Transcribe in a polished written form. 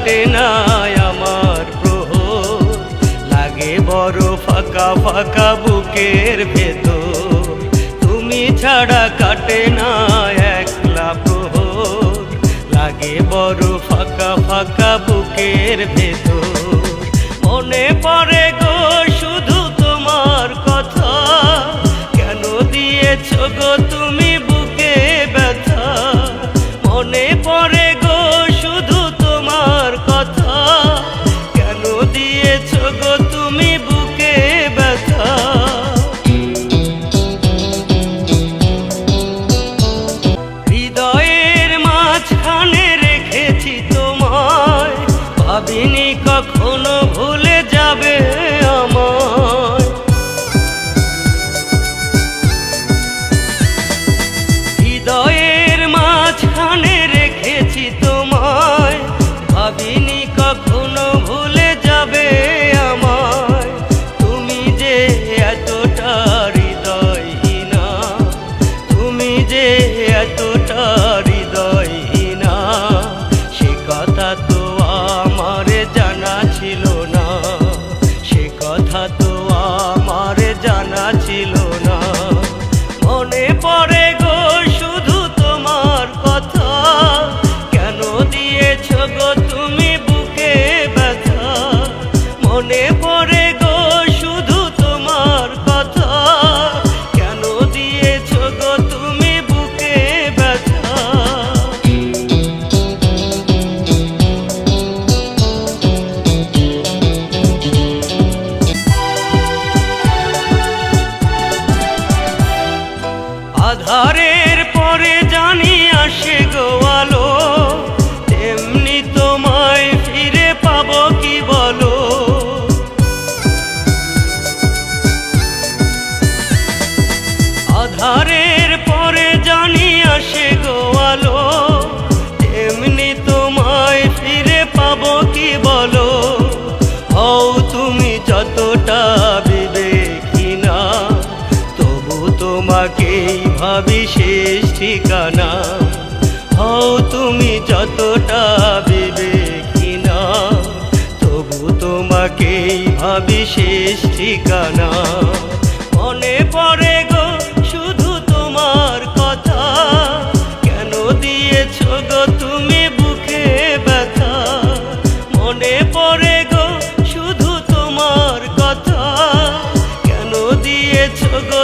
কাটে না আমার প্রহর, লাগে বড় ফাঁকা ফাঁকা বুকের ভেতর। তুমি ছাড়া কাটে না একলা প্রহর, লাগে বড় ফাঁকা ফাঁকা বুকের ভেতর। মনে পড়ে গো শুধু তোমার কথা, কেন দিয়েছ গো তুমি বুকে ব্যথা। মনে পড়ে গো শুধু তোমার কথা, কেন দিয়েছ গো তুমি বুকে ব্যথা। হৃদয়ের মাঝখানে রেখেছি তোমায়, ভাবিনি কখনো ভুলে যাবে আমায়। হৃদয়ের মাঝখানে রেখেছি তোমায়, ভাবিনি কখনো ভুলে যাবে আমায়। তুমি যে এতটা হৃদয়হীনা, তুমি যে এতটা হৃদয়হীনা, সে কথা তো আমার জানা ছিল না, সে কথা তো আমার জানা ছিল না। মনে পড়ে গো শুধু তোমার কথা, কেন দিয়েছ গো তুমি বুকে ব্যথা। মনে পড়ে গো শুধু তোমার কথা, কেন দিয়েছ গো তুমি বুকে ব্যথা। আধারের পরে জানি আসে গো আলো, তেমনি তোমায় ফিরে পাবো কি বলো। আধারের পরে জানি আসে গো আলো, তেমনি তোমায় ফিরে পাবো কি বলো। হও তুমি যতটা বিবেকহীনা, তবু তোমাকেই ভাবি শেষ ঠিকানা। হও তুমি যতটা বিবেকহীনা, তবু তোমাকেই ভাবি শেষ ঠিকানা। মনে পড়ে গো শুধু তোমার কথা, কেন দিয়েছ গো তুমি বুকে ব্যথা। মনে পড়ে গো শুধু তোমার কথা, কেন দিয়েছ গো